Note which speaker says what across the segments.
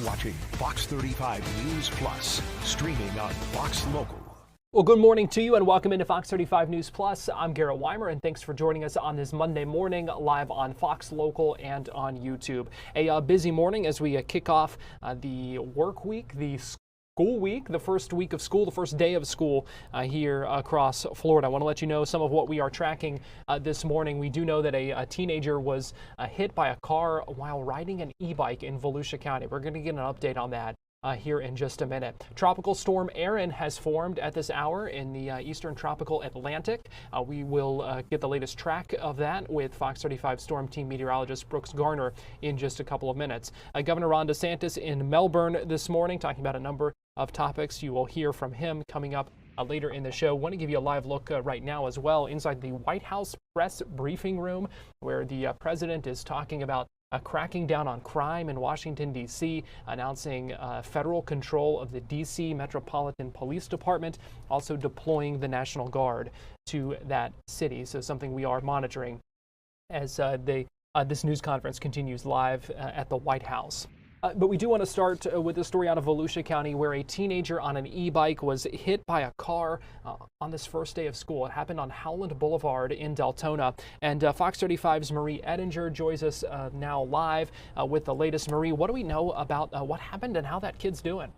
Speaker 1: watching Fox 35 News Plus, streaming on Fox Local.
Speaker 2: Well, good morning to you and welcome into Fox 35 News Plus. I'm Garrett Weimer and thanks for joining us on this Monday morning live on Fox Local and on YouTube. A busy morning as we kick off the work week, the school week, the first week of school, the first day of school here across Florida. I want to let you know some of what we are tracking this morning. We do know that a teenager was hit by a car while riding an e-bike in Volusia County. We're going to get an update on that here in just a minute. Tropical Storm Erin has formed at this hour in the eastern tropical Atlantic. We will get the latest track of that with Fox 35 Storm Team meteorologist Brooks Garner in just a couple of minutes. Governor Ron DeSantis in Melbourne this morning talking about a number of topics. You will hear from him coming up later in the show. Want to give you a live look right now as well inside the White House press briefing room where the president is talking about cracking down on crime in Washington, D.C., announcing federal control of the D.C. Metropolitan Police Department, also deploying the National Guard to that city. So something we are monitoring as this news conference continues live at the White House. But we do want to start with a story out of Volusia County where a teenager on an e-bike was hit by a car on this first day of school. It happened on Howland Boulevard in Deltona. And Fox 35's Marie Edinger joins us now live with the latest. Marie, what do we know about what happened and how that kid's doing?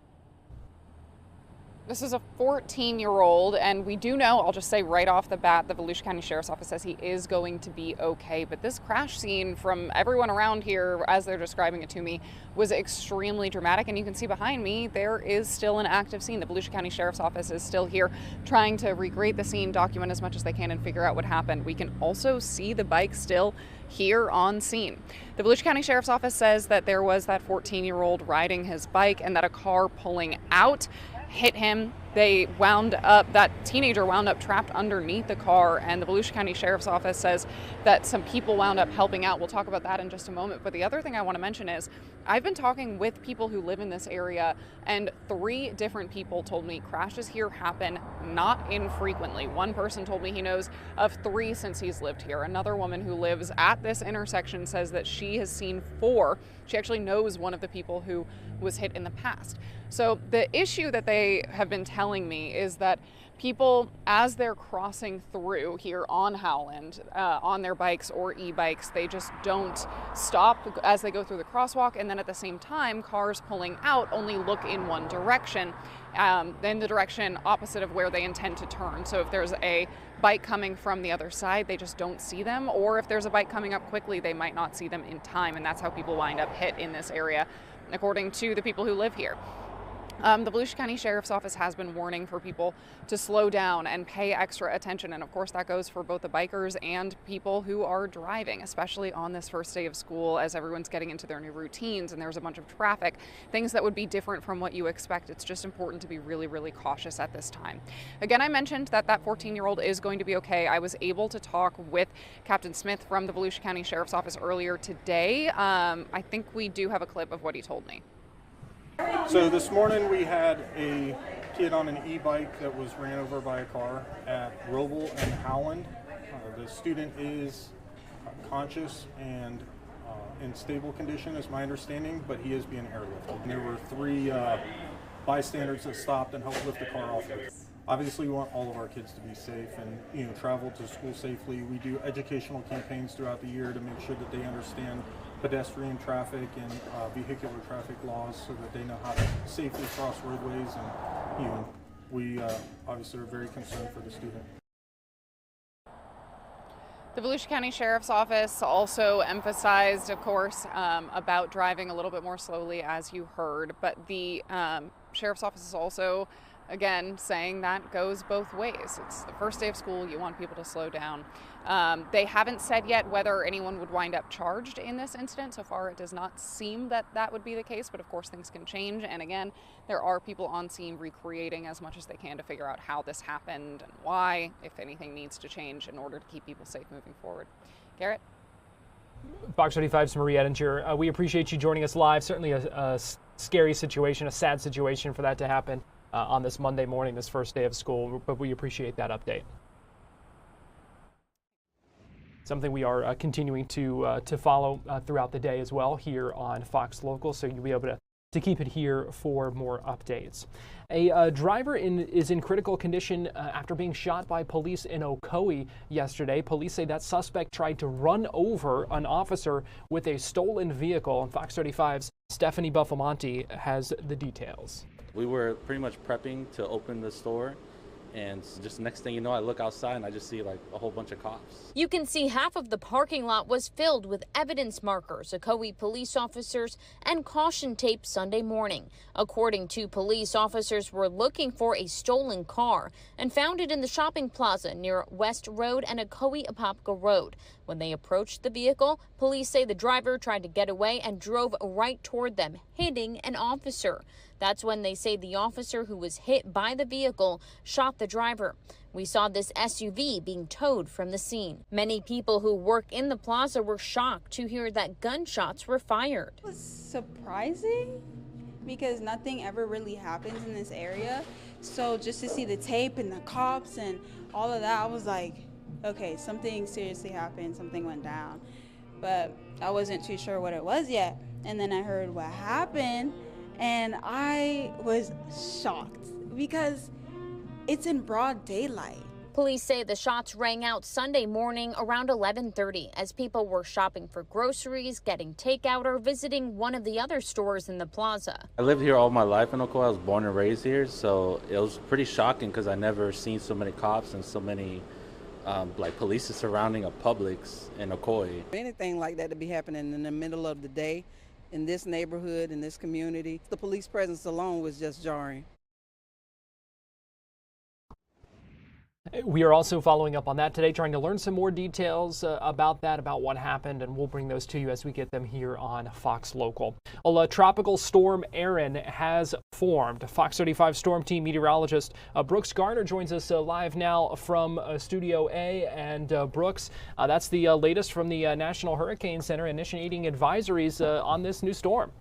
Speaker 3: This is a 14-year-old, and we do know, I'll just say right off the bat, the Volusia County Sheriff's Office says he is going to be okay. But this crash scene from everyone around here, as they're describing it to me, was extremely dramatic. And you can see behind me, there is still an active scene. The Volusia County Sheriff's Office is still here trying to recreate the scene, document as much as they can, and figure out what happened. We can also see the bike still here on scene. The Volusia County Sheriff's Office says that there was that 14-year-old riding his bike and that a car pulling out hit him. That teenager wound up trapped underneath the car, and the Volusia County Sheriff's Office says that some people wound up helping out. We'll talk about that in just a moment. But the other thing I want to mention is I've been talking with people who live in this area, and 3 different people told me crashes here happen not infrequently. One person told me he knows of 3 since he's lived here. Another woman who lives at this intersection says that she has seen 4. She actually knows one of the people who was hit in the past. So the issue that they have been telling me is that people, as they're crossing through here on Howland, on their bikes or e-bikes, they just don't stop as they go through the crosswalk. And then at the same time, cars pulling out only look in one direction, then the direction opposite of where they intend to turn. So if there's a bike coming from the other side, they just don't see them. Or if there's a bike coming up quickly, they might not see them in time. And that's how people wind up hit in this area, according to the people who live here. The Volusia County Sheriff's Office has been warning for people to slow down and pay extra attention. And of course, that goes for both the bikers and people who are driving, especially on this first day of school as everyone's getting into their new routines and there's a bunch of traffic, things that would be different from what you expect. It's just important to be really, really cautious at this time. Again, I mentioned that 14-year-old is going to be okay. I was able to talk with Captain Smith from the Volusia County Sheriff's Office earlier today. I think we do have a clip of what he told me.
Speaker 4: So this morning we had a kid on an e-bike that was ran over by a car at Roble and Howland. The student is conscious and in stable condition, is my understanding, but he is being airlifted. And there were 3 bystanders that stopped and helped lift the car off. Obviously, we want all of our kids to be safe and travel to school safely. We do educational campaigns throughout the year to make sure that they understand pedestrian traffic and vehicular traffic laws so that they know how to safely cross roadways. And we obviously are very concerned for the student.
Speaker 3: The Volusia County Sheriff's Office also emphasized, of course, about driving a little bit more slowly, as you heard. But the Sheriff's Office is also, again, saying that goes both ways. It's the first day of school. You want people to slow down. They haven't said yet whether anyone would wind up charged in this incident. So far, it does not seem that that would be the case, but of course things can change. And again, there are people on scene recreating as much as they can to figure out how this happened and why, if anything needs to change in order to keep people safe moving forward. Garrett?
Speaker 2: Fox 35's Marie Edinger. We appreciate you joining us live. Certainly a scary situation, a sad situation for that to happen on this Monday morning, this first day of school, but we appreciate that update. Something we are continuing to follow throughout the day as well here on Fox Local, so you'll be able to to keep it here for more updates. A driver is in critical condition after being shot by police in Ocoee yesterday. Police say that suspect tried to run over an officer with a stolen vehicle. And Fox 35's Stephanie Buffamonte has the details.
Speaker 5: We were pretty much prepping to open the store, and just next thing you know, I look outside and I just see like a whole bunch of cops.
Speaker 6: You can see half of the parking lot was filled with evidence markers, Ocoee police officers, and caution tape Sunday morning. According to police, officers were looking for a stolen car and found it in the shopping plaza near West Road and Ocoee-Apopka Road. When they approached the vehicle, police say the driver tried to get away and drove right toward them, hitting an officer. That's when they say the officer who was hit by the vehicle shot the driver. We saw this SUV being towed from the scene. Many people who work in the plaza were shocked to hear that gunshots were fired.
Speaker 7: It was surprising because nothing ever really happens in this area. So just to see the tape and the cops and all of that, I was like, okay, something seriously happened, something went down. But I wasn't too sure what it was yet. And then I heard what happened, and I was shocked because it's in broad daylight.
Speaker 6: Police say the shots rang out Sunday morning around 11:30 as people were shopping for groceries, getting takeout, or visiting one of the other stores in the plaza.
Speaker 5: I lived here all my life in Ocoee. I was born and raised here, so it was pretty shocking because I never seen so many cops and so many like police surrounding a Publix in Ocoee.
Speaker 8: Anything like that to be happening in the middle of the day in this neighborhood, in this community, the police presence alone was just jarring.
Speaker 2: We are also following up on that today, trying to learn some more details about what happened, and we'll bring those to you as we get them here on Fox Local. Well, Tropical Storm Erin has formed. Fox 35 Storm Team meteorologist Brooks Garner joins us live now from Studio A. And Brooks, that's the latest from the National Hurricane Center initiating advisories on this new storm.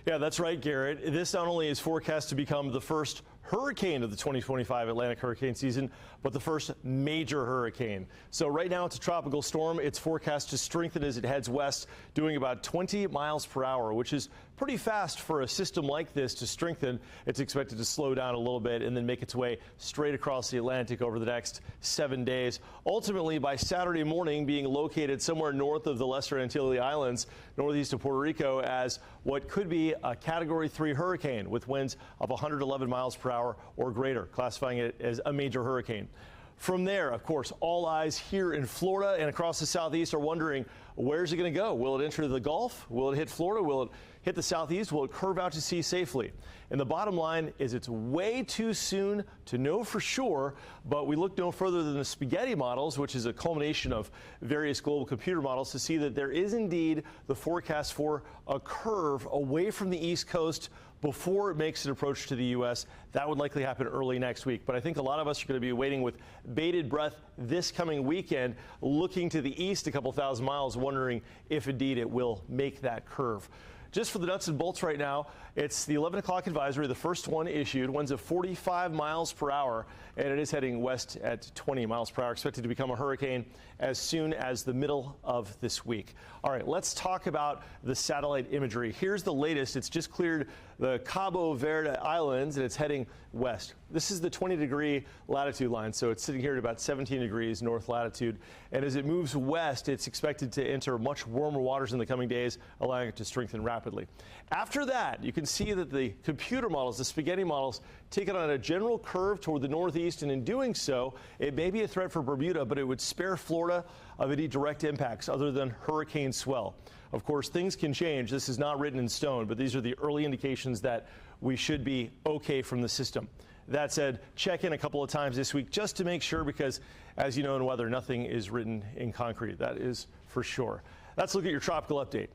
Speaker 9: Yeah, that's right, Garrett. This not only is forecast to become the first hurricane of the 2025 Atlantic hurricane season, but the first major hurricane. So right now it's a tropical storm. It's forecast to strengthen as it heads west, doing about 20 miles per hour, which is pretty fast for a system like this to strengthen. It's expected to slow down a little bit and then make its way straight across the Atlantic over the next 7 days. Ultimately, by Saturday morning, being located somewhere north of the Lesser Antilles Islands, northeast of Puerto Rico, as what could be a Category 3 hurricane with winds of 111 miles per hour or greater, classifying it as a major hurricane. From there, of course, all eyes here in Florida and across the southeast are wondering, where's it going to go? Will it enter the Gulf? Will it hit Florida? Will it hit the southeast? Will it curve out to sea safely? And the bottom line is it's way too soon to know for sure, but we look no further than the spaghetti models, which is a culmination of various global computer models, to see that there is indeed the forecast for a curve away from the East Coast before it makes an approach to the U.S. That would likely happen early next week. But I think a lot of us are going to be waiting with bated breath this coming weekend, looking to the east a couple thousand miles, wondering if indeed it will make that curve. Just for the nuts and bolts right now, it's the 11 o'clock advisory, the first one issued, winds of 45 miles per hour, and it is heading west at 20 miles per hour, expected to become a hurricane as soon as the middle of this week. All right, let's talk about the satellite imagery. Here's the latest. It's just cleared the Cabo Verde Islands, and it's heading west. This is the 20-degree latitude line, so it's sitting here at about 17 degrees north latitude. And as it moves west, it's expected to enter much warmer waters in the coming days, allowing it to strengthen rapidly. After that, you can see that the computer models, the spaghetti models, take it on a general curve toward the northeast, and in doing so, it may be a threat for Bermuda, but it would spare Florida of any direct impacts other than hurricane swell. Of course, things can change. This is not written in stone, but these are the early indications that we should be okay from the system. That said, check in a couple of times this week just to make sure, because as you know in weather, nothing is written in concrete. That is for sure. Let's look at your tropical update.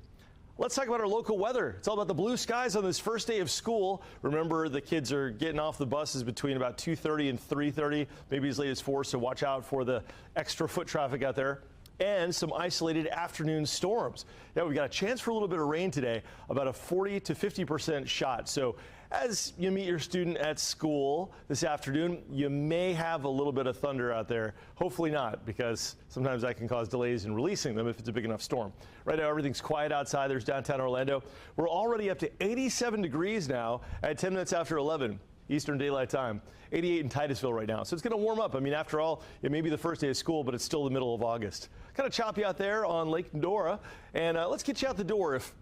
Speaker 9: Let's talk about our local weather. It's all about the blue skies on this first day of school. Remember, the kids are getting off the buses between about 2:30 and 3:30, maybe as late as 4, so watch out for the extra foot traffic out there. and some isolated afternoon storms. Yeah, we've got a chance for a little bit of rain today, about a 40 to 50% shot. So as you meet your student at school this afternoon, you may have a little bit of thunder out there. Hopefully not, because sometimes that can cause delays in releasing them if it's a big enough storm. Right now, everything's quiet outside. There's downtown Orlando. We're already up to 87 degrees now at 10 minutes after 11 Eastern Daylight Time. 88 in Titusville right now. So it's going to warm up. I mean, after all, it may be the first day of school, but it's still the middle of August. Kind of choppy out there on Lake Dora. And let's get you out the door if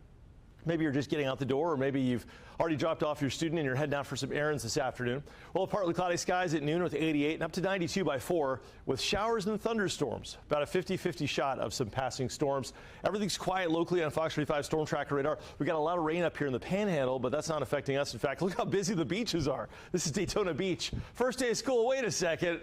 Speaker 9: maybe you're just getting out the door, or maybe you've already dropped off your student and you're heading out for some errands this afternoon. Well, partly cloudy skies at noon with 88 and up to 92 by 4 with showers and thunderstorms. About a 50-50 shot of some passing storms. Everything's quiet locally on Fox 35 Storm Tracker radar. We got a lot of rain up here in the Panhandle, but that's not affecting us. In fact, look how busy the beaches are. This is Deltona Beach. First day of school. Wait a second.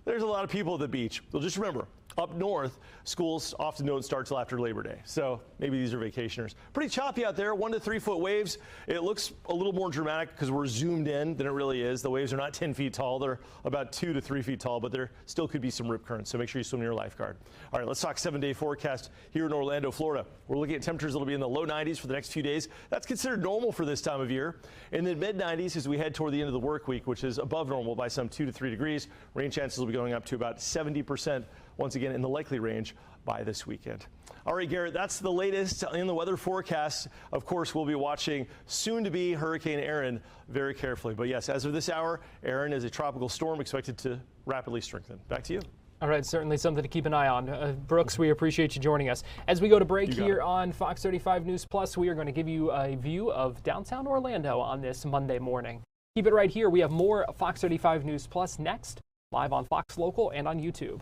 Speaker 9: There's a lot of people at the beach. Well, just remember, up north, schools often don't start till after Labor Day. So maybe these are vacationers. Pretty choppy out there, 1 to 3 foot waves. It looks a little more dramatic because we're zoomed in than it really is. The waves are not 10 feet tall. They're about 2 to 3 feet tall, but there still could be some rip currents. So make sure you swim near your lifeguard. All right, let's talk 7-day forecast here in Orlando, Florida. We're looking at temperatures that'll be in the low 90s for the next few days. That's considered normal for this time of year. In the mid 90s as we head toward the end of the work week, which is above normal by some 2 to 3 degrees. Rain chances will be going up to about 70%. Once again in the likely range by this weekend. All right, Garrett, that's the latest in the weather forecast. Of course, we'll be watching soon-to-be Hurricane Erin very carefully. But yes, as of this hour, Erin is a tropical storm expected to rapidly strengthen. Back to you.
Speaker 2: All right, certainly something to keep an eye on. Brooks, we appreciate you joining us. As we go to break here on Fox 35 News Plus, we are going to give you a view of downtown Orlando on this Monday morning. Keep it right here. We have more Fox 35 News Plus next, live on Fox Local and on YouTube.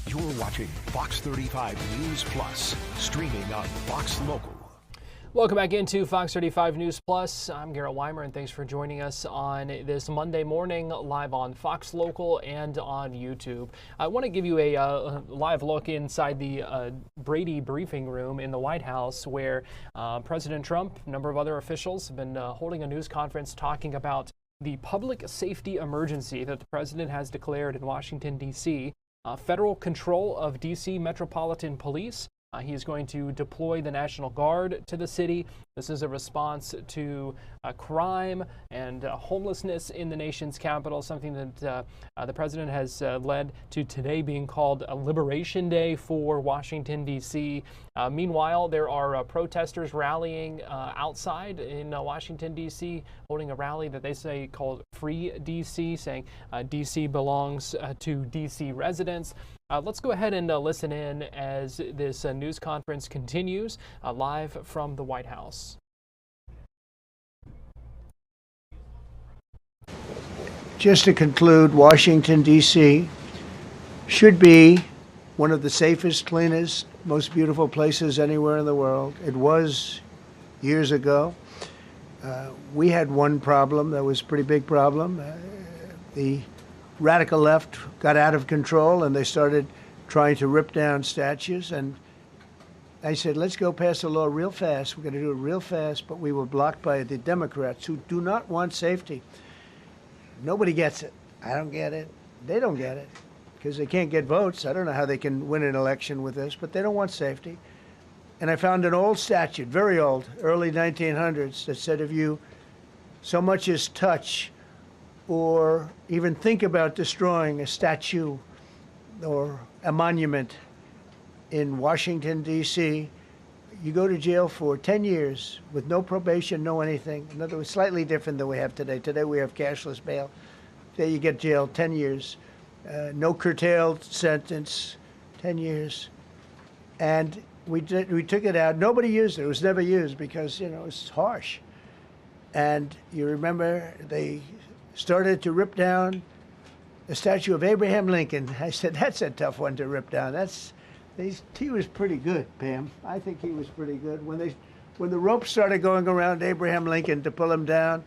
Speaker 1: You're watching Fox 35 News Plus, streaming on Fox Local.
Speaker 2: Welcome back into Fox 35 News Plus. I'm Garrett Weimer, and thanks for joining us on this Monday morning live on Fox Local and on YouTube. I want to give you a live look inside the Brady briefing room in the White House, where President Trump, a number of other officials, have been holding a news conference talking about the public safety emergency that the president has declared in Washington, D.C. Federal control of D.C. Metropolitan Police. He is going to deploy the National Guard to the city. This is a response to crime and homelessness in the nation's capital, something that the president has led to today being called a Liberation Day for Washington, D.C. Meanwhile, there are protesters rallying outside in Washington, D.C., holding a rally that they say called Free D.C., saying D.C. belongs to D.C. residents. Let's go ahead and listen in as this news conference continues live from the White House.
Speaker 10: Just to conclude, Washington, D.C. should be one of the safest, cleanest, most beautiful places anywhere in the world. It was years ago. We had one problem that was a pretty big problem. The radical left got out of control and they started trying to rip down statues. And I said, let's go pass a law real fast. We're going to do it real fast, but we were blocked by the Democrats who do not want safety. Nobody gets it. I don't get it. They don't get it because they can't get votes. I don't know how they can win an election with this, but they don't want safety. And I found an old statute, very old, early 1900s, that said if you so much as touch or even think about destroying a statue or a monument in Washington, D.C., you go to jail for 10 years with no probation, no anything. In other words, slightly different than we have today. Today we have cashless bail. There you get jailed 10 years. No curtailed sentence, 10 years. And we took it out. Nobody used it. It was never used because, you know, it's harsh. And you remember they started to rip down the statue of Abraham Lincoln. I said, that's a tough one to rip down. He was pretty good, Pam. I think he was pretty good. When the ropes started going around Abraham Lincoln to pull him down,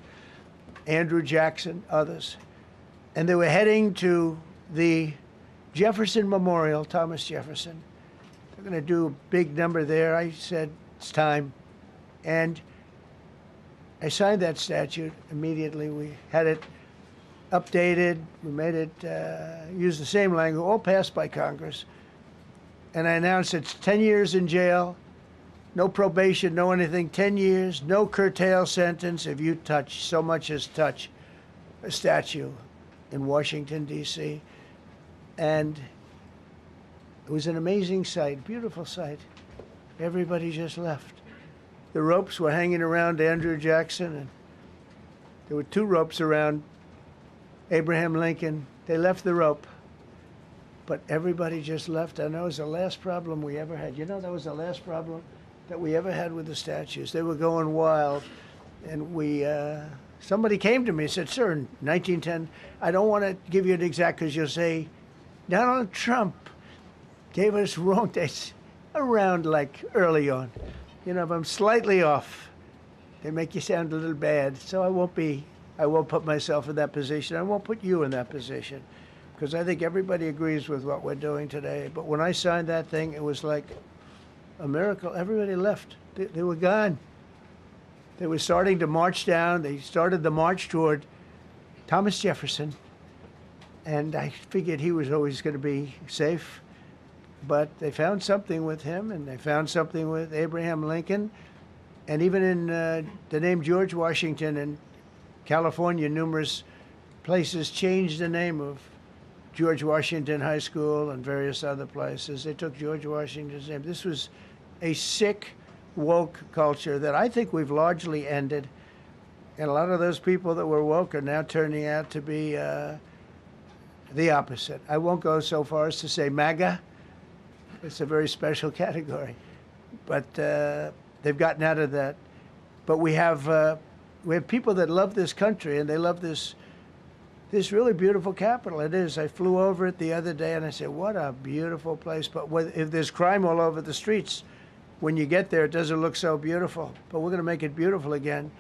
Speaker 10: Andrew Jackson, others, and they were heading to the Jefferson Memorial, Thomas Jefferson. They're going to do a big number there. I said, it's time. And I signed that statute immediately. We had it updated. We made it use the same language, all passed by Congress. And I announced it's 10 years in jail, no probation, no anything, 10 years, no curtail sentence if you touch, so much as touch a statue in Washington, D.C. And it was an amazing sight, beautiful sight. Everybody just left. The ropes were hanging around Andrew Jackson, and there were two ropes around Abraham Lincoln. They left the rope, but everybody just left. And that was the last problem we ever had. You know, that was the last problem that we ever had with the statues. They were going wild, and somebody came to me and said, sir, in 1910, I don't want to give you an exact because you'll say, Donald Trump gave us wrong dates around like early on. You know, if I'm slightly off, they make you sound a little bad. So I won't put myself in that position. I won't put you in that position because I think everybody agrees with what we're doing today. But when I signed that thing, it was like a miracle. Everybody left. They were gone. They were starting to march down. They started the march toward Thomas Jefferson. And I figured he was always going to be safe. But they found something with him, and they found something with Abraham Lincoln. And even in the name George Washington in California, numerous places changed the name of George Washington High School and various other places. They took George Washington's name. This was a sick, woke culture that I think we've largely ended. And a lot of those people that were woke are now turning out to be the opposite. I won't go so far as to say MAGA. It's a very special category. But they've gotten out of that. But we have people that love this country, and they love this really beautiful capital. It is. I flew over it the other day, and I said, what a beautiful place. But if there's crime all over the streets, when you get there, it doesn't look so beautiful. But we're going to make it beautiful again.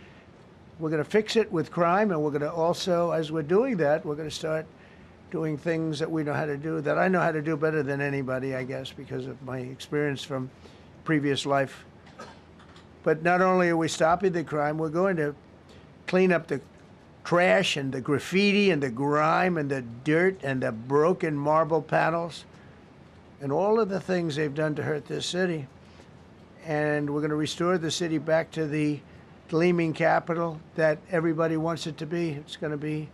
Speaker 10: We're going to fix it with crime, and we're going to also, as we're doing that, we're going to start doing things that we know how to do, that I know how to do better than anybody, I guess, because of my experience from previous life. But not only are we stopping the crime, we're going to clean up the trash and the graffiti and the grime and the dirt and the broken marble panels and all of the things they've done to hurt this city. and we're going to restore the city back to the gleaming capital that everybody wants it to be. It's going to be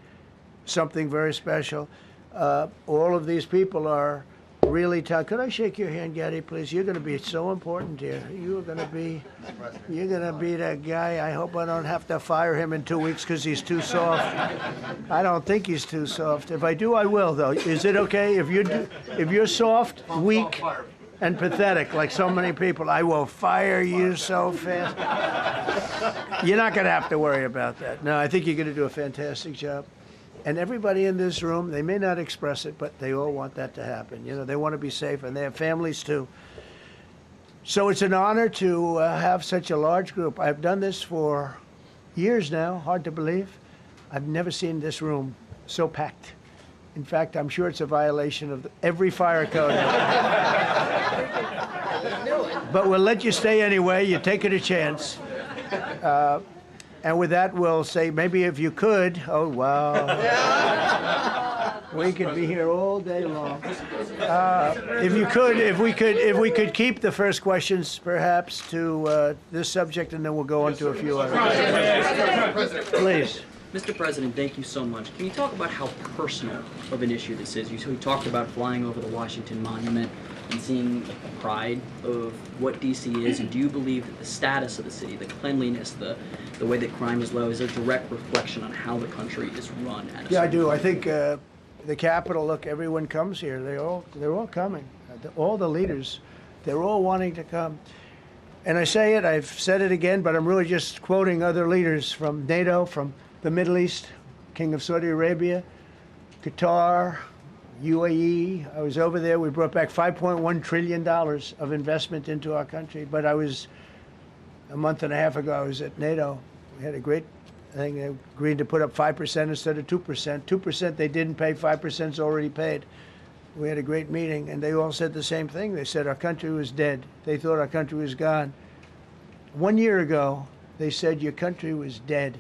Speaker 10: something very special. All of these people are really tough. Could I shake your hand, Gaddy, please? You're going to be so important here. You're going to be that guy. I hope I don't have to fire him in 2 weeks because he's too soft. I don't think he's too soft. If I do, I will, though. Is it okay if you're soft, weak, and pathetic like so many people? I will fire you so fast. You're not going to have to worry about that. No, I think you're going to do a fantastic job. And everybody in this room, they may not express it, but they all want that to happen. You know, they want to be safe, and they have families too. So it's an honor to have such a large group. I've done this for years now, hard to believe. I've never seen this room so packed. In fact, I'm sure it's a violation of every fire code. But we'll let you stay anyway. You're taking a chance. And with that, we'll say, maybe if you could, oh, wow. We could be here all day long. If we could keep the first questions, perhaps, to this subject, and then we'll go on to a few others. Please.
Speaker 11: Mr. President, thank you so much. Can you talk about how personal of an issue this is? You talked about flying over the Washington Monument and seeing the pride of what D.C. is, and do you believe that the status of the city, the cleanliness, the way that crime is low, is a direct reflection on how the country is run?
Speaker 10: Yeah, I do. I think the Capitol, look, everyone comes here. They're all coming. All the leaders, they're all wanting to come. And I say it, I've said it again, but I'm really just quoting other leaders from NATO, from the Middle East, King of Saudi Arabia, Qatar, UAE. I was over there. We brought back $5.1 trillion of investment into our country. But a month and a half ago, I was at NATO. We had a great thing. They agreed to put up 5% instead of 2%. 2% they didn't pay, 5% is already paid. We had a great meeting, and they all said the same thing. They said our country was dead. They thought our country was gone. 1 year ago, they said your country was dead.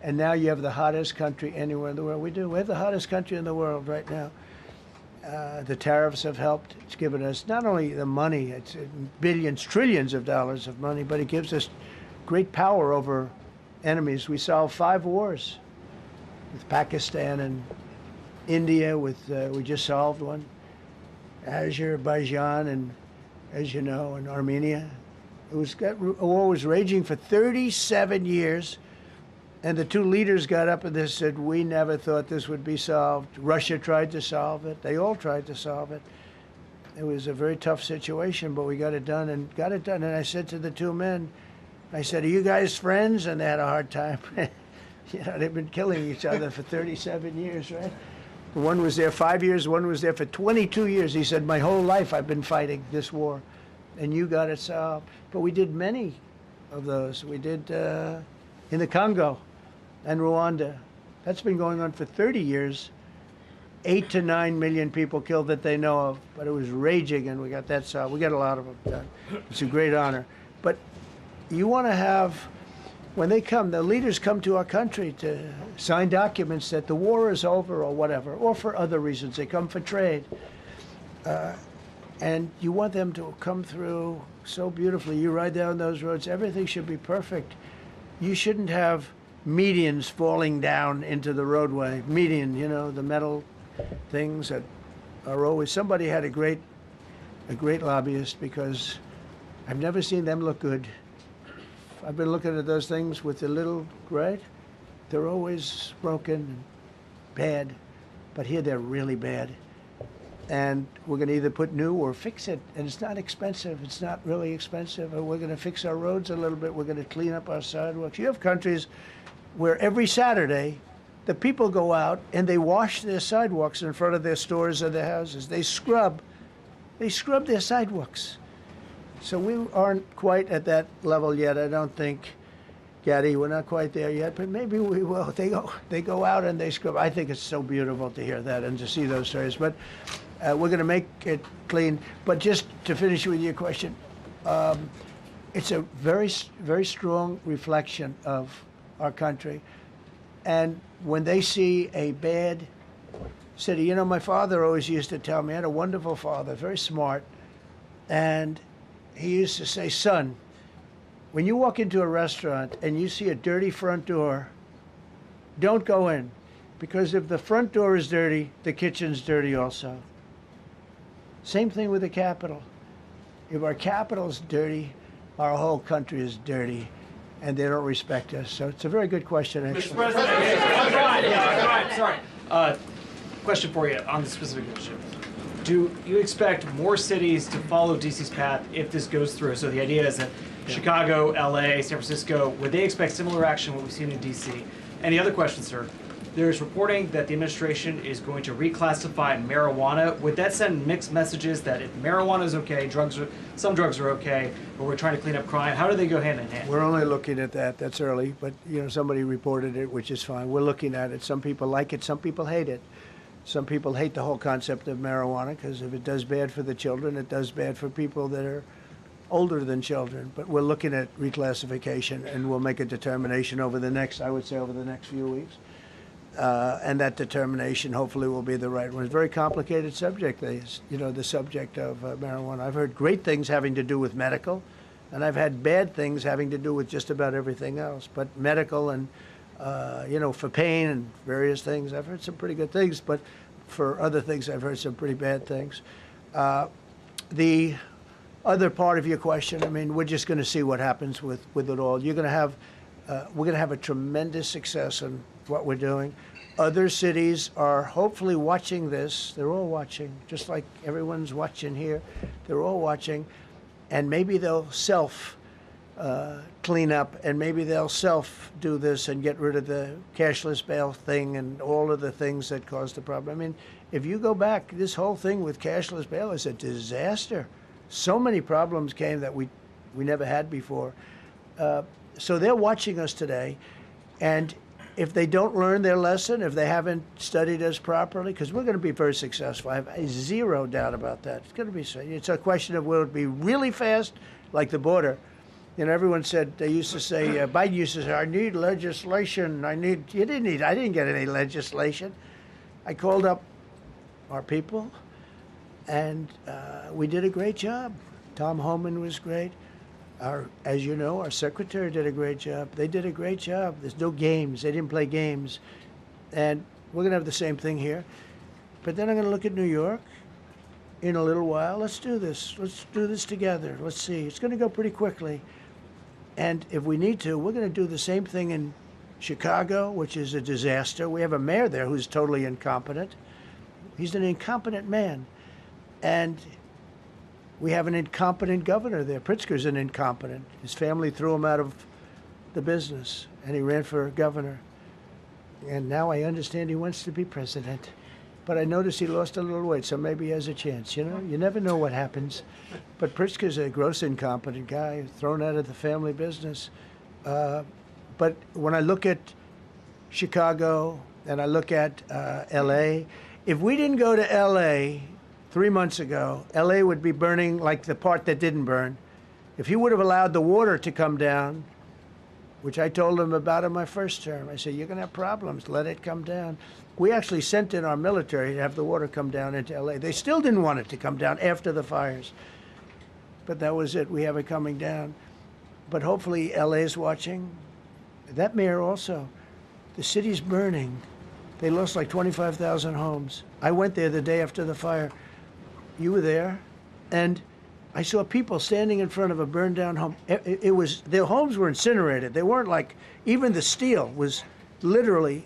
Speaker 10: And now you have the hottest country anywhere in the world. We do. We have the hottest country in the world right now. The tariffs have helped. It's given us not only the money, it's billions, trillions of dollars of money, but it gives us great power over enemies. We solved 5 wars with Pakistan and India. We just solved one. Azerbaijan and, as you know, and Armenia. A war was raging for 37 years. And the 2 leaders got up and they said, we never thought this would be solved. Russia tried to solve it. They all tried to solve it. It was a very tough situation, but we got it done. And I said to the 2 men, I said, are you guys friends? And they had a hard time. You know, they've been killing each other for 37 years, right? One was there 5 years, one was there for 22 years. He said, my whole life I've been fighting this war, and you got it solved. But we did many of those. We did in the Congo and Rwanda. That's been going on for 30 years. 8 to 9 million people killed that they know of, but it was raging, and we got that solved. We got a lot of them done. It's a great honor. But you want to have, when they come, the leaders come to our country to sign documents that the war is over or whatever, or for other reasons. They come for trade. And you want them to come through so beautifully. You ride down those roads, everything should be perfect. You shouldn't have medians falling down into the roadway. Median, you know, the metal things that are always, somebody had a great lobbyist, because I've never seen them look good. I've been looking at those things with the little, right? They're always broken and bad, but here they're really bad. And we're going to either put new or fix it. And it's not expensive. It's not really expensive. We're going to fix our roads a little bit. We're going to clean up our sidewalks. You have countries where every Saturday the people go out and they wash their sidewalks in front of their stores or their houses. They scrub their sidewalks. So we aren't quite at that level yet, I don't think, Gaddy. We're not quite there yet, but maybe we will. They go out and they scrub. I think it's so beautiful to hear that and to see those stories. But we're going to make it clean. But just to finish with your question, it's a very, very strong reflection of our country. And when they see a bad city, you know, my father always used to tell me, I had a wonderful father, very smart, and he used to say, son, when you walk into a restaurant and you see a dirty front door, don't go in. Because if the front door is dirty, the kitchen's dirty also. Same thing with the Capitol. If our Capitol's dirty, our whole country is dirty, and they don't respect us. So it's a very good question, actually.
Speaker 12: Mr. President, sorry. Question for you on the specific issue. Do you expect more cities to follow DC's path if this goes through? So the idea is that Chicago, LA, San Francisco, would they expect similar action what we've seen in DC? And the other question, sir, there's reporting that the administration is going to reclassify marijuana. Would that send mixed messages that if marijuana is okay, some drugs are okay, but we're trying to clean up crime? How do they go hand in hand?
Speaker 10: We're only looking at that. That's early, but somebody reported it, which is fine. We're looking at it. Some people like it. Some people hate it. Some people hate the whole concept of marijuana because if it does bad for the children, it does bad for people that are older than children. But we're looking at reclassification, and we'll make a determination over the next few weeks. And that determination hopefully will be the right one. It's a very complicated subject, the subject of marijuana. I've heard great things having to do with medical, and I've had bad things having to do with just about everything else. But medical and, for pain and various things, I've heard some pretty good things. But for other things, I've heard some pretty bad things. The other part of your question, I mean, we're just going to see what happens with it all. We're going to have a tremendous success in what we're doing. Other cities are hopefully watching this. They're all watching, just like everyone's watching here. They're all watching, and maybe they'll clean up, and maybe they'll do this and get rid of the cashless bail thing and all of the things that caused the problem. I mean, if you go back, this whole thing with cashless bail is a disaster. So many problems came that we never had before. So they're watching us today, and if they don't learn their lesson, if they haven't studied us properly, because we're going to be very successful. I have zero doubt about that. It's going to be. It's a question of will it be really fast, like the border. Everyone said, they used to say, Biden used to say, I need legislation. I didn't get any legislation. I called up our people, and we did a great job. Tom Homan was great. As you know, our secretary did a great job. They did a great job. There's no games. They didn't play games. And we're going to have the same thing here. But then I'm going to look at New York in a little while. Let's do this. Let's do this together. Let's see. It's going to go pretty quickly. And if we need to, we're going to do the same thing in Chicago, which is a disaster. We have a mayor there who's totally incompetent. He's an incompetent man. And we have an incompetent governor there. Pritzker's an incompetent. His family threw him out of the business, and he ran for governor. And now I understand he wants to be president. But I noticed he lost a little weight, so maybe he has a chance. You never know what happens. But Pritzker's a gross incompetent guy, thrown out of the family business. But when I look at Chicago and I look at L.A., if we didn't go to L.A., 3 months ago, L.A. would be burning like the part that didn't burn. If he would have allowed the water to come down, which I told him about in my first term, I said, you're going to have problems. Let it come down. We actually sent in our military to have the water come down into L.A. They still didn't want it to come down after the fires. But that was it. We have it coming down. But hopefully L.A. is watching. That mayor also. The city's burning. They lost like 25,000 homes. I went there the day after the fire. You were there, and I saw people standing in front of a burned down home. Their homes were incinerated. They weren't like, even the steel was literally,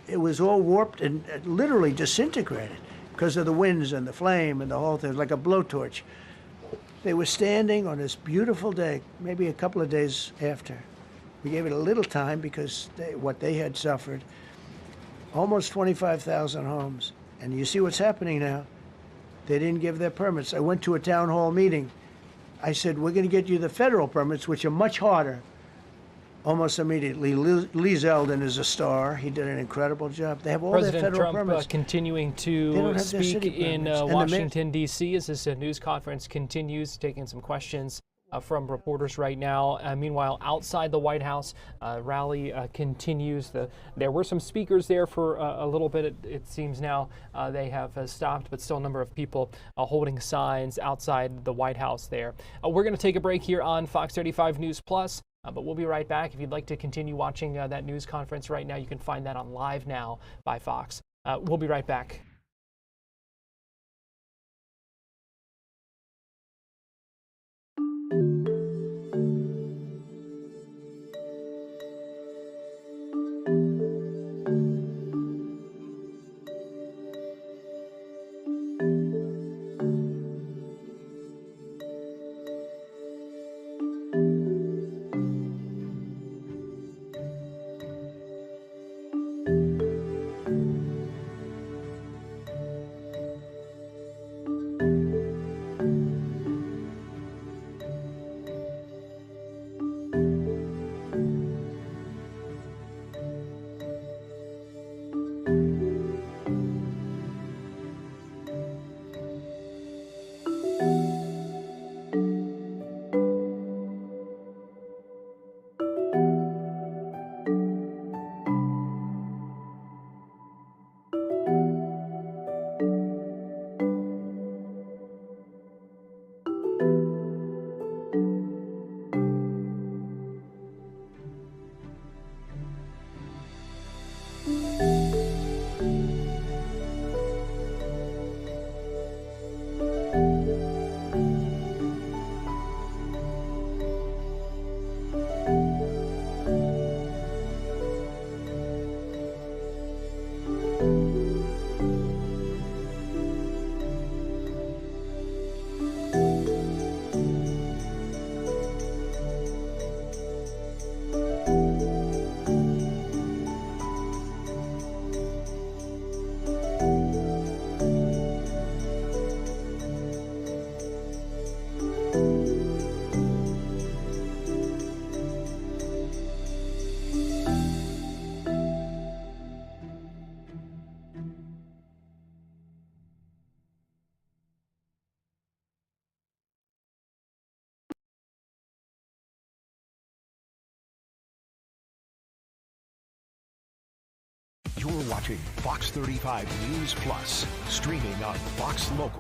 Speaker 10: it was all warped and literally disintegrated because of the winds and the flame and the whole thing, like a blowtorch. They were standing on this beautiful day, maybe a couple of days after. We gave it a little time because what they had suffered. Almost 25,000 homes. And you see what's happening now. They didn't give their permits. I went to a town hall meeting. I said, we're going to get you the federal permits, which are much harder. Almost immediately, Lee Zeldin is a star. He did an incredible job. They have all their federal permits.
Speaker 2: President Trump continuing to speak in Washington, D.C. as this news conference continues, taking some questions. from reporters right now. Meanwhile, outside the White House, rally continues. There were some speakers there for a little bit. It seems now they have stopped, but still a number of people holding signs outside the White House there. We're going to take a break here on Fox 35 News Plus. But we'll be right back. If you'd like to continue watching that news conference right now, you can find that on Live Now by Fox. We'll be right back.
Speaker 1: You're watching Fox 35 News Plus, streaming on Fox Local.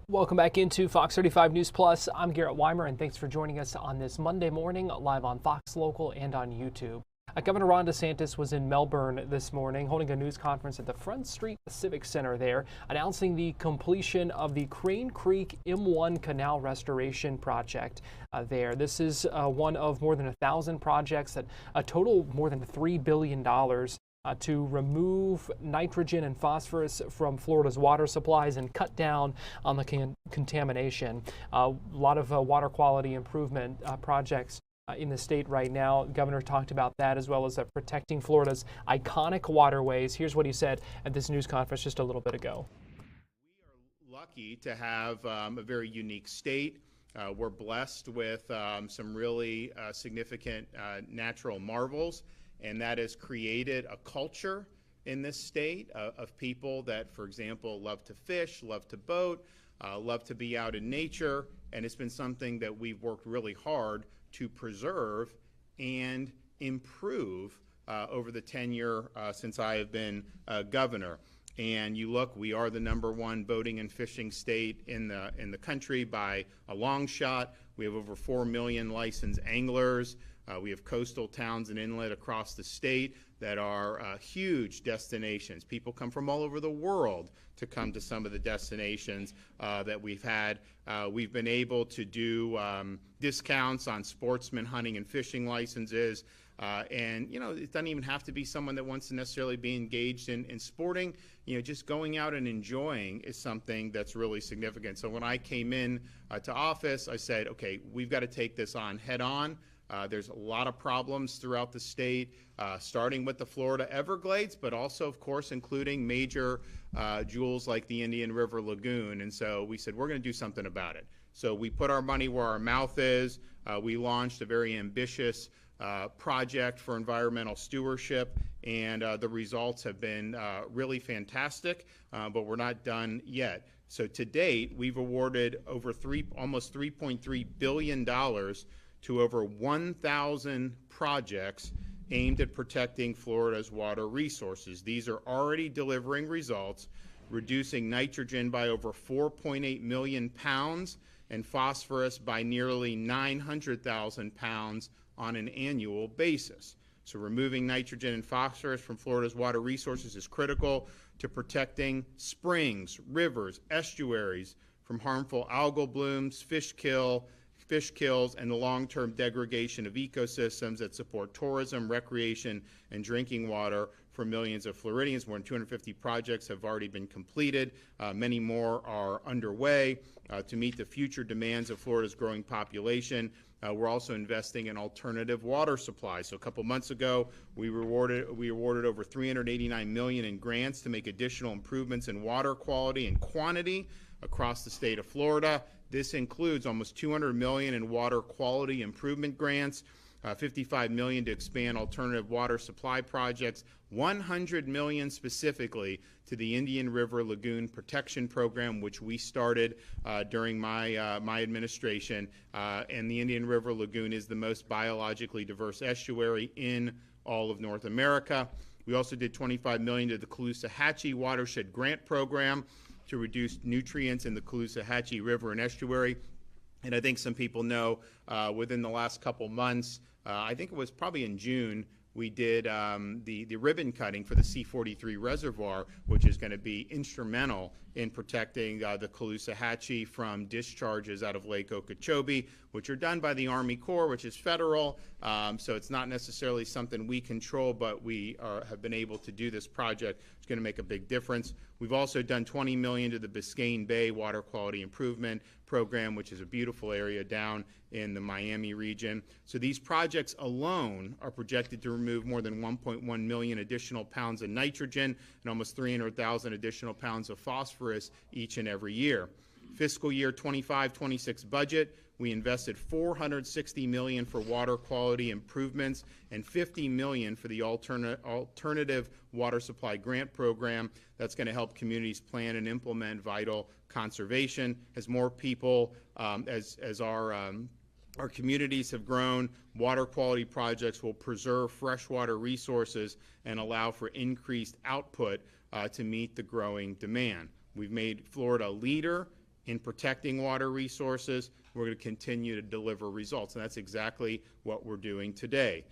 Speaker 2: Welcome back into Fox 35 News Plus. I'm Garrett Weimer, and thanks for joining us on this Monday morning, live on Fox Local and on YouTube. Governor Ron DeSantis was in Melbourne this morning, holding a news conference at the Front Street Civic Center there, announcing the completion of the Crane Creek M1 Canal Restoration Project there. This is one of more than 1,000 projects that total more than $3 billion. To remove nitrogen and phosphorus from Florida's water supplies and cut down on the contamination. A lot of water quality improvement projects in the state right now. The governor talked about that, as well as protecting Florida's iconic waterways. Here's what he said at this news conference just a little bit ago.
Speaker 13: We are lucky to have a very unique state. We're blessed with some really significant natural marvels. And that has created a culture in this state of people that, for example, love to fish, love to boat, love to be out in nature. And it's been something that we've worked really hard to preserve and improve over the tenure since I have been governor. And you look, we are the #1 boating and fishing state in the country by a long shot. We have over 4 million licensed anglers. We have coastal towns and inlet across the state that are huge destinations. People come from all over the world to come to some of the destinations that we've had. We've been able to do discounts on sportsman hunting and fishing licenses. And, you know, it doesn't even have to be someone that wants to necessarily be engaged in sporting. You know, just going out and enjoying is something that's really significant. So when I came in to office, I said, okay, we've got to take this on head on. There's a lot of problems throughout the state, starting with the Florida Everglades, but also, of course, including major jewels like the Indian River Lagoon. And so we said, we're going to do something about it. So we put our money where our mouth is. We launched a very ambitious project for environmental stewardship, and the results have been really fantastic, but we're not done yet. So to date, we've awarded over almost $3.3 billion to over 1,000 projects aimed at protecting Florida's water resources. These are already delivering results, reducing nitrogen by over 4.8 million pounds and phosphorus by nearly 900,000 pounds on an annual basis. So removing nitrogen and phosphorus from Florida's water resources is critical to protecting springs, rivers, estuaries from harmful algal blooms, fish kills, and the long-term degradation of ecosystems that support tourism, recreation, and drinking water for millions of Floridians. More than 250 projects have already been completed. Many more are underway to meet the future demands of Florida's growing population. We're also investing in alternative water supplies. So a couple months ago, we awarded over $389 million in grants to make additional improvements in water quality and quantity across the state of Florida. This includes almost $200 million in water quality improvement grants, $55 million to expand alternative water supply projects, $100 million specifically to the Indian River Lagoon Protection Program, which we started during my administration. And the Indian River Lagoon is the most biologically diverse estuary in all of North America. We also did $25 million to the Caloosahatchee Watershed Grant Program to reduce nutrients in the Caloosahatchee River and estuary. And I think some people know within the last couple months, I think it was probably in June, we did the ribbon cutting for the C-43 reservoir, which is going to be instrumental in protecting the Caloosahatchee from discharges out of Lake Okeechobee, which are done by the Army Corps, which is federal. So it's not necessarily something we control, but we have been able to do this project. It's going to make a big difference. We've also done $20 million to the Biscayne Bay Water Quality Improvement Program, which is a beautiful area down in the Miami region. So these projects alone are projected to remove more than 1.1 million additional pounds of nitrogen and almost 300,000 additional pounds of phosphorus each and every year. Fiscal year 25-26 budget, we invested $460 million for water quality improvements and $50 million for the alternative water supply grant program that's going to help communities plan and implement vital conservation. As more people, as our communities have grown, water quality projects will preserve freshwater resources and allow for increased output to meet the growing demand. We've made Florida a leader in protecting water resources. We're going to continue to deliver results, and that's exactly what we're doing today.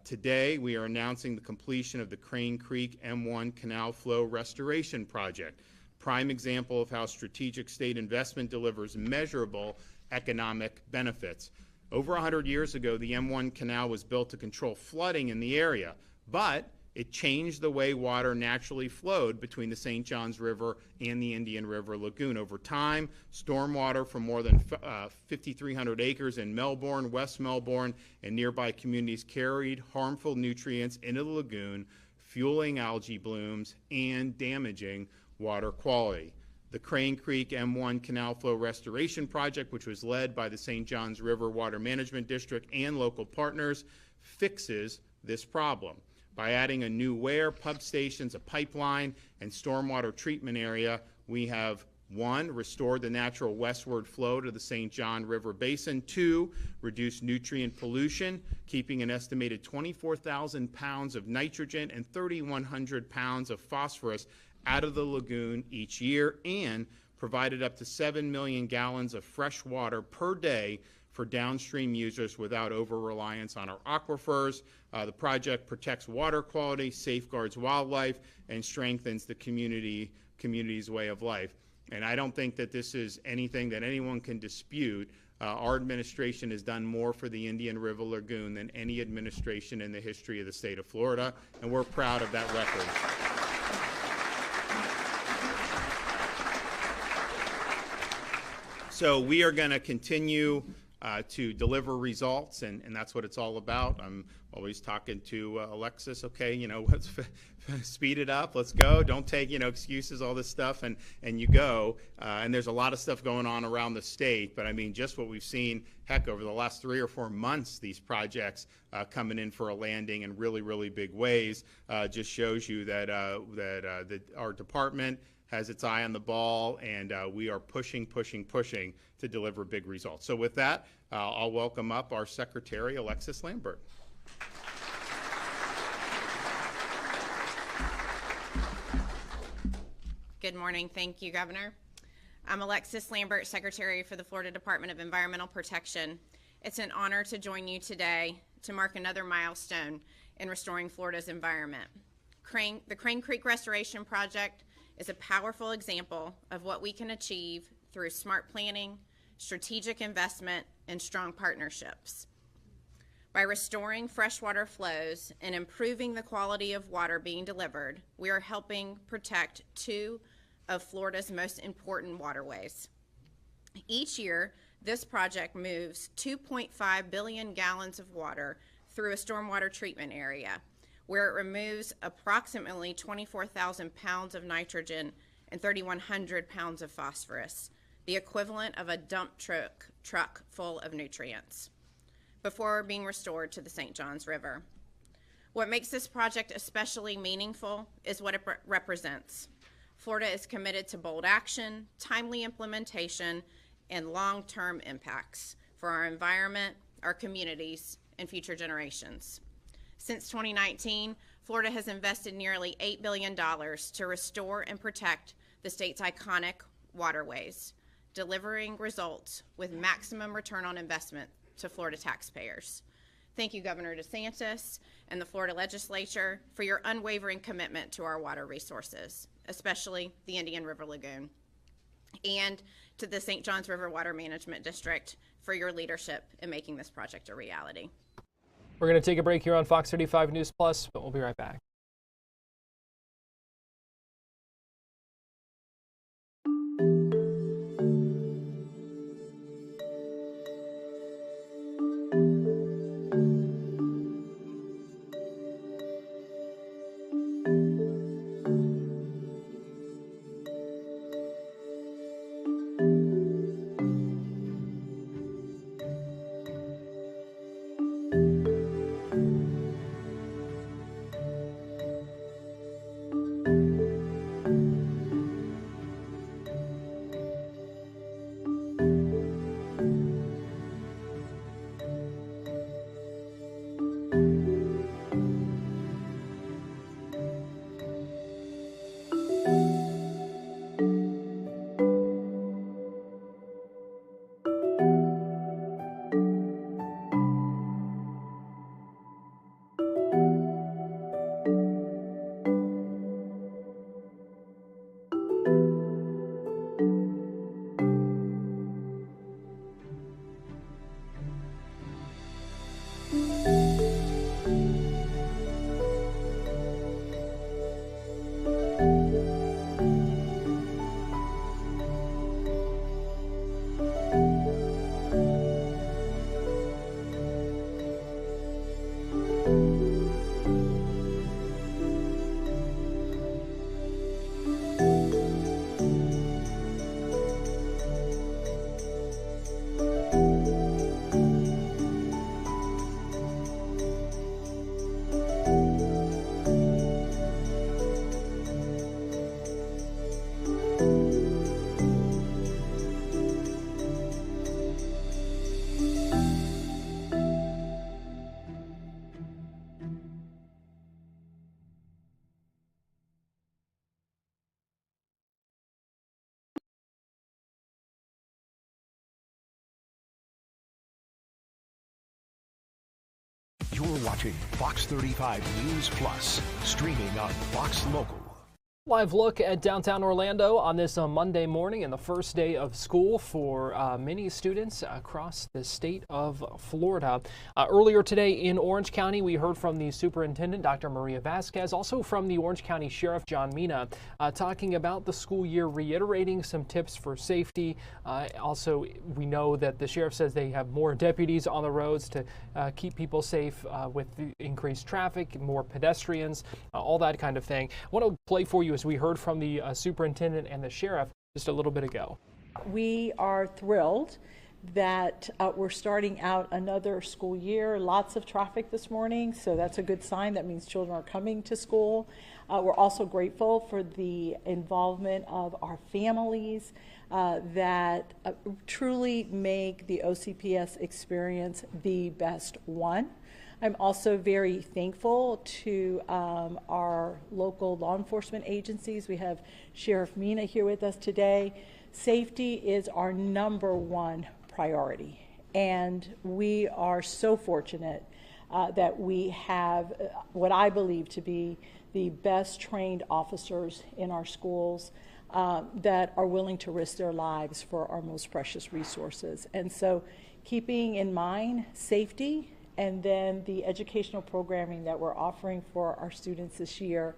Speaker 13: Today, we are announcing the completion of the Crane Creek M1 Canal Flow Restoration Project, prime example of how strategic state investment delivers measurable economic benefits. Over 100 years ago, the M1 canal was built to control flooding in the area, but it changed the way water naturally flowed between the St. Johns River and the Indian River Lagoon. Over time, stormwater from more than 5,300 acres in Melbourne, West Melbourne, and nearby communities carried harmful nutrients into the lagoon, fueling algae blooms and damaging water quality. The Crane Creek M1 Canal Flow Restoration Project, which was led by the St. Johns River Water Management District and local partners, fixes this problem. By adding a new weir, pump stations, a pipeline, and stormwater treatment area, we have 1, restored the natural westward flow to the St. John River Basin, 2, reduced nutrient pollution, keeping an estimated 24,000 pounds of nitrogen and 3,100 pounds of phosphorus out of the lagoon each year, and provided up to 7 million gallons of fresh water per day for downstream users without over-reliance on our aquifers. The project protects water quality, safeguards wildlife, and strengthens the community's way of life. And I don't think that this is anything that anyone can dispute. Our administration has done more for the Indian River Lagoon than any administration in the history of the state of Florida, and we're proud of that record. So we are going to continue to deliver results, and that's what it's all about. I'm always talking to Alexis, okay, let's speed it up, let's go, don't take, excuses, all this stuff, and you go. And there's a lot of stuff going on around the state, but I mean, just what we've seen, heck, over the last 3 or 4 months, these projects coming in for a landing in really, really big ways, just shows you that, that our department has its eye on the ball, and we are pushing to deliver big results. So with that, I'll welcome up our Secretary, Alexis Lambert.
Speaker 14: Good morning. Thank you, Governor. I'm Alexis Lambert, Secretary for the Florida Department of Environmental Protection. It's an honor to join you today to mark another milestone in restoring Florida's environment. The Crane Creek Restoration Project is a powerful example of what we can achieve through smart planning, strategic investment, and strong partnerships. By restoring freshwater flows and improving the quality of water being delivered, we are helping protect 2 of Florida's most important waterways. Each year, this project moves 2.5 billion gallons of water through a stormwater treatment area, where it removes approximately 24,000 pounds of nitrogen and 3,100 pounds of phosphorus, the equivalent of a dump truck full of nutrients, before being restored to the St. Johns River. What makes this project especially meaningful is what it represents. Florida is committed to bold action, timely implementation, and long-term impacts for our environment, our communities, and future generations. Since 2019, Florida has invested nearly $8 billion to restore and protect the state's iconic waterways, delivering results with maximum return on investment to Florida taxpayers. Thank you, Governor DeSantis and the Florida Legislature, for your unwavering commitment to our water resources, especially the Indian River Lagoon, and to the St. Johns River Water Management District for your leadership in making this project a reality.
Speaker 2: We're going to take a break here on Fox 35 News Plus, but we'll be right back.
Speaker 1: You're watching Fox 35 News Plus, streaming on Fox Local.
Speaker 2: Live look at downtown Orlando on this Monday morning and the first day of school for many students across the state of Florida. Earlier today in Orange County, we heard from the superintendent, Dr. Maria Vasquez, also from the Orange County Sheriff, John Mina, talking about the school year, reiterating some tips for safety. Also, we know that the sheriff says they have more deputies on the roads to keep people safe with the increased traffic, more pedestrians, all that kind of thing. I want to play for you as we heard from the superintendent and the sheriff just a little bit ago.
Speaker 15: We are thrilled that we're starting out another school year. Lots of traffic this morning, so that's a good sign. That means children are coming to school. We're also grateful for the involvement of our families that truly make the OCPS experience the best one. I'm also very thankful to our local law enforcement agencies. We have Sheriff Mina here with us today. Safety is our #1 priority, and we are so fortunate that we have what I believe to be the best trained officers in our schools that are willing to risk their lives for our most precious resources. And so keeping in mind safety and then the educational programming that we're offering for our students this year,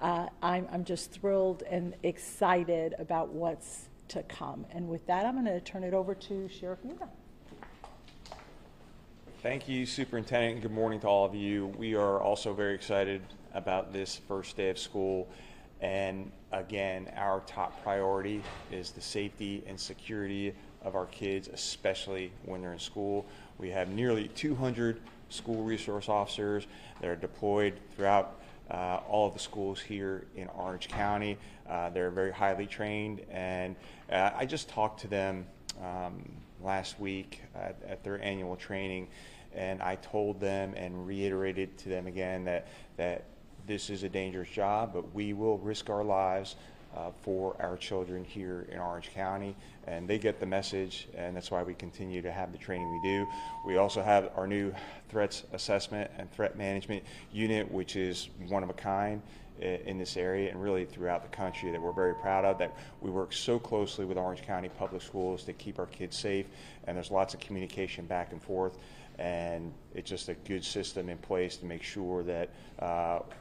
Speaker 15: I'm just thrilled and excited about what's to come. And with that, I'm going to turn it over to Sheriff Mina.
Speaker 16: Thank you, Superintendent. Good morning to all of you. We are also very excited about this first day of school. And again, our top priority is the safety and security of our kids, especially when they're in school. We have nearly 200 school resource officers that are deployed throughout all of the schools here in Orange County. They're very highly trained, and I just talked to them last week at their annual training, and I told them and reiterated to them again that this is a dangerous job, but we will risk our lives for our children here in Orange County, and they get the message, and that's why we continue to have the training we do. We also have our new threats assessment and threat management unit, which is one of a kind in this area and really throughout the country, that we're very proud of, that we work so closely with Orange County Public Schools to keep our kids safe, and there's lots of communication back and forth, and it's just a good system in place to make sure that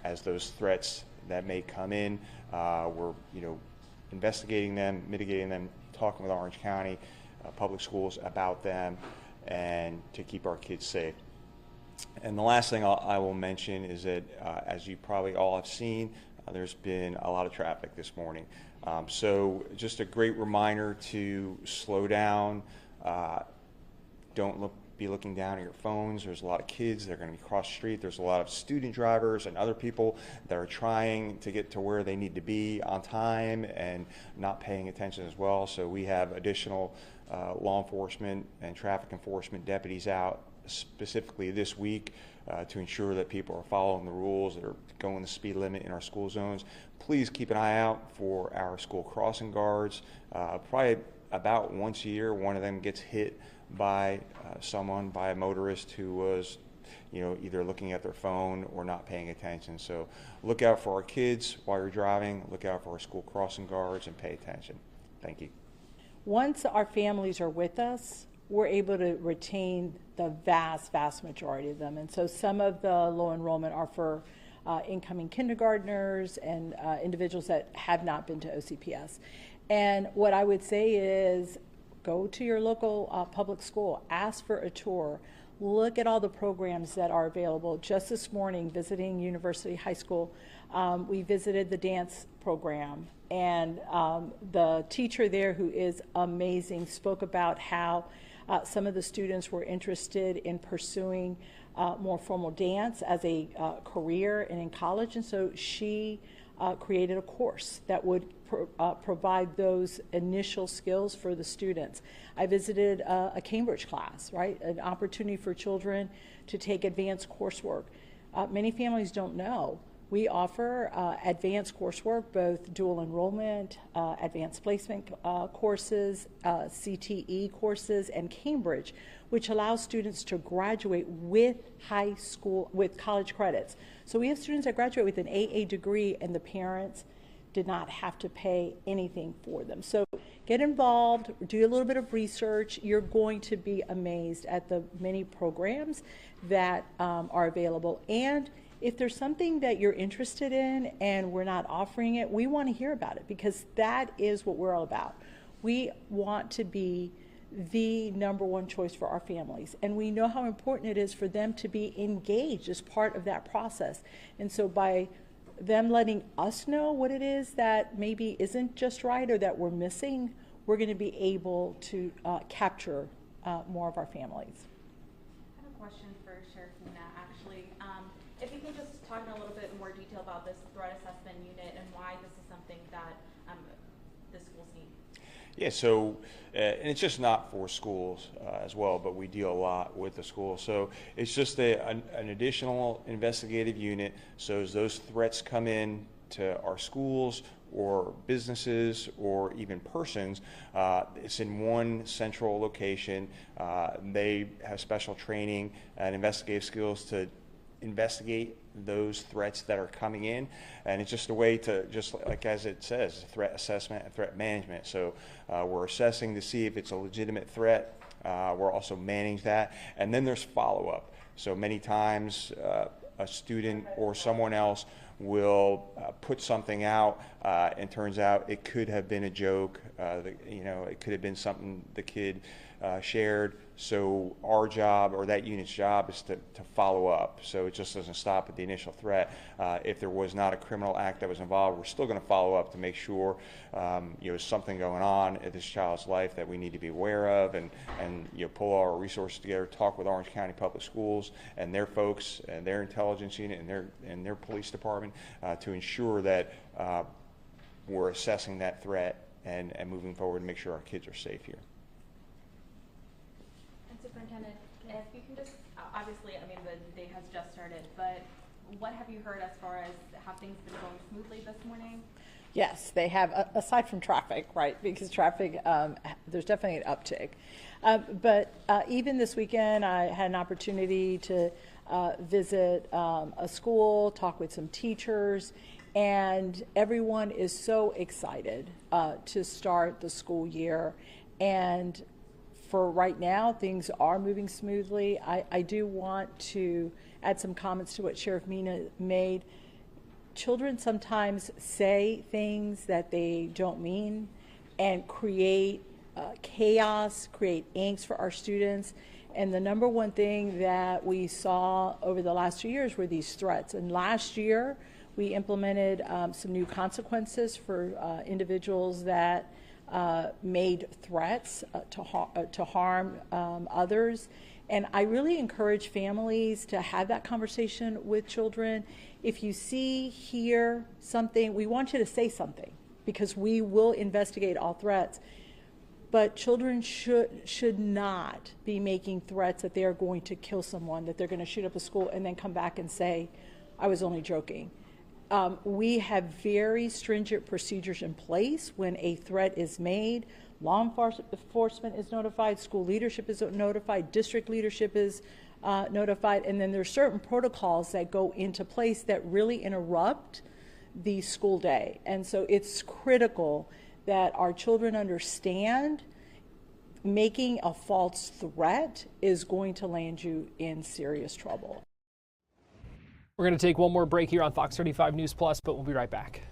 Speaker 16: as those threats that may come in, we're investigating them, mitigating them, talking with Orange County Public Schools about them, and to keep our kids safe. And the last thing I will mention is that, as you probably all have seen, there's been a lot of traffic this morning. So just a great reminder to slow down. Don't be looking down at your phones. There's a lot of kids that are going to be across the street. There's a lot of student drivers and other people that are trying to get to where they need to be on time and not paying attention as well. So we have additional law enforcement and traffic enforcement deputies out specifically this week to ensure that people are following the rules, that are going the speed limit in our school zones. Please keep an eye out for our school crossing guards. Probably about once a year, one of them gets hit by by a motorist who was either looking at their phone or not paying attention. So look out for our kids while you're driving, look out for our school crossing guards, and pay attention. Thank you.
Speaker 15: Once our families are with us, we're able to retain the vast majority of them. And so some of the low enrollment are for incoming kindergartners and individuals that have not been to OCPS. And what I would say is, go to your local public school, ask for a tour, look at all the programs that are available. Just this morning, visiting University High School, we visited the dance program, and the teacher there, who is amazing, spoke about how some of the students were interested in pursuing more formal dance as a career and in college, and so she created a course that would provide those initial skills for the students. I visited a Cambridge class, right? An opportunity for children to take advanced coursework. Many families don't know. We offer advanced coursework, both dual enrollment, advanced placement courses, CTE courses, and Cambridge, which allows students to graduate with college credits. So we have students that graduate with an AA degree, and the parents did not have to pay anything for them. So get involved, do a little bit of research. You're going to be amazed at the many programs that are available. And if there's something that you're interested in and we're not offering it, we want to hear about it, because that is what we're all about. We want to be the #1 choice for our families, and we know how important it is for them to be engaged as part of that process. And so by them letting us know what it is that maybe isn't just right or that we're missing, we're going to be able to capture more of our families.
Speaker 17: I have a question for Sheriff Mina, actually. If you can just talk in a little bit more detail about this threat assessment unit and why this is something that the schools need.
Speaker 16: Yeah, so, and it's just not for schools as well, but we deal a lot with the schools. So it's just an additional investigative unit. So as those threats come in to our schools or businesses or even persons, it's in one central location. They have special training and investigative skills to investigate those threats that are coming in, and it's just a way to, just like as it says, threat assessment and threat management. So we're assessing to see if it's a legitimate threat. We're also managing that, and then there's follow-up. So many times a student or someone else will put something out, and turns out it could have been a joke. It could have been something the kid shared. So our job, or that unit's job, is to follow up. So it just doesn't stop at the initial threat. If there was not a criminal act that was involved, we're still going to follow up to make sure there's something going on in this child's life that we need to be aware of, and pull our resources together, talk with Orange County Public Schools and their folks and their intelligence unit and their police department to ensure that we're assessing that threat and moving forward and make sure our kids are safe here.
Speaker 17: Superintendent, if you can just, obviously, I mean, the day has just started, but what have you heard as far as have things been going smoothly this morning?
Speaker 15: Yes, they have, aside from traffic, right? Because traffic, there's definitely an uptick. But even this weekend, I had an opportunity to visit a school, talk with some teachers, and everyone is so excited to start the school year. And for right now, things are moving smoothly. I do want to add some comments to what Sheriff Mina made. Children sometimes say things that they don't mean and create chaos, create angst for our students. And the #1 thing that we saw over the last 2 years were these threats. And last year, we implemented some new consequences for individuals that made threats to harm others. And I really encourage families to have that conversation with children. If you see, hear something, we want you to say something, because we will investigate all threats. But children should not be making threats that they are going to kill someone, that they're going to shoot up a school, and then come back and say, I was only joking. We have very stringent procedures in place when a threat is made. Law enforcement is notified, school leadership is notified, district leadership is notified, and then there's certain protocols that go into place that really interrupt the school day. And so it's critical that our children understand making a false threat is going to land you in serious trouble.
Speaker 2: We're going to take one more break here on Fox 35 News Plus, but we'll be right back.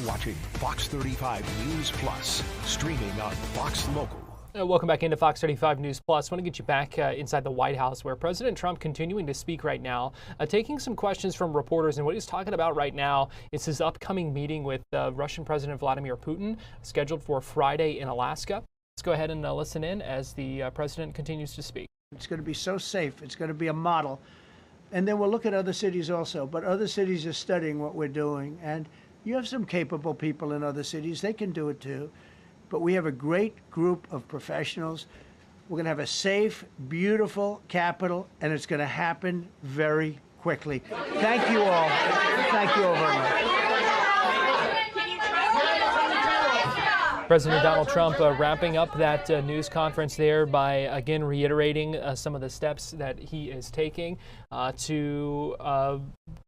Speaker 1: watching Fox 35 News Plus, streaming on Fox Local.
Speaker 2: Welcome back into Fox 35 News Plus. I want to get you back inside the White House, where President Trump continuing to speak right now, taking some questions from reporters. And what he's talking about right now is his upcoming meeting with Russian President Vladimir Putin, scheduled for Friday in Alaska. Let's go ahead and listen in as the president continues to speak.
Speaker 10: It's going to be so safe. It's going to be a model. And then we'll look at other cities also. But other cities are studying what we're doing. And you have some capable people in other cities. They can do it too. But we have a great group of professionals. We're going to have a safe, beautiful capital, and it's going to happen very quickly. Thank you all. Thank you all very much.
Speaker 2: President Donald Trump wrapping up that news conference there by again reiterating some of the steps that he is taking to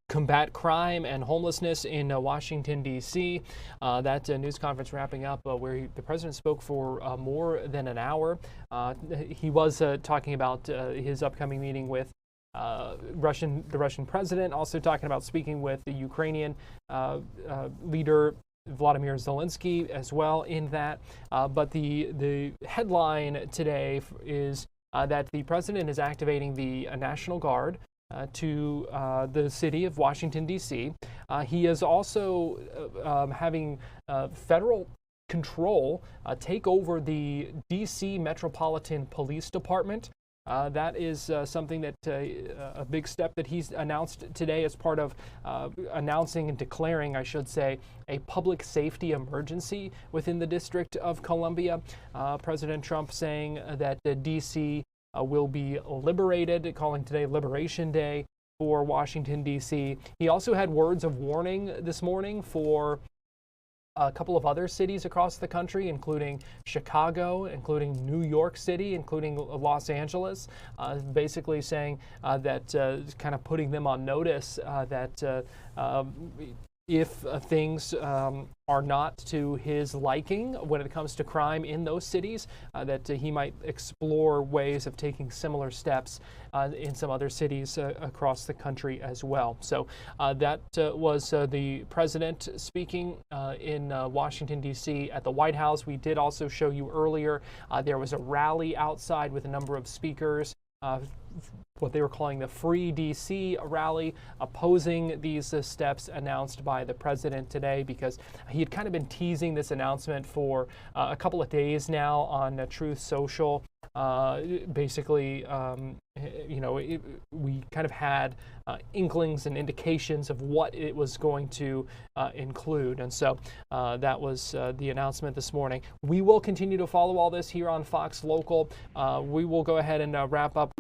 Speaker 2: combat crime and homelessness in Washington, D.C. That news conference wrapping up where the president spoke for more than an hour. He was talking about his upcoming meeting with the Russian president, also talking about speaking with the Ukrainian leader Vladimir Zelensky as well in that. But the headline today is that the president is activating the National Guard to the city of Washington, D.C. He is also having federal control take over the D.C. Metropolitan Police Department. That is something that a big step that he's announced today as part of announcing and declaring, I should say, a public safety emergency within the District of Columbia. President Trump saying that D.C. will be liberated, calling today Liberation Day for Washington, D.C. He also had words of warning this morning for a couple of other cities across the country, including Chicago, including New York City, including Los Angeles, basically saying that kind of putting them on notice that if things are not to his liking when it comes to crime in those cities, that he might explore ways of taking similar steps in some other cities across the country as well. So that was the president speaking in Washington, D.C. at the White House. We did also show you earlier there was a rally outside with a number of speakers, what they were calling the Free D.C. rally, opposing these steps announced by the president today, because he had kind of been teasing this announcement for a couple of days now on Truth Social. Basically, we kind of had inklings and indications of what it was going to include. And so that was the announcement this morning. We will continue to follow all this here on Fox Local. We will go ahead and wrap up.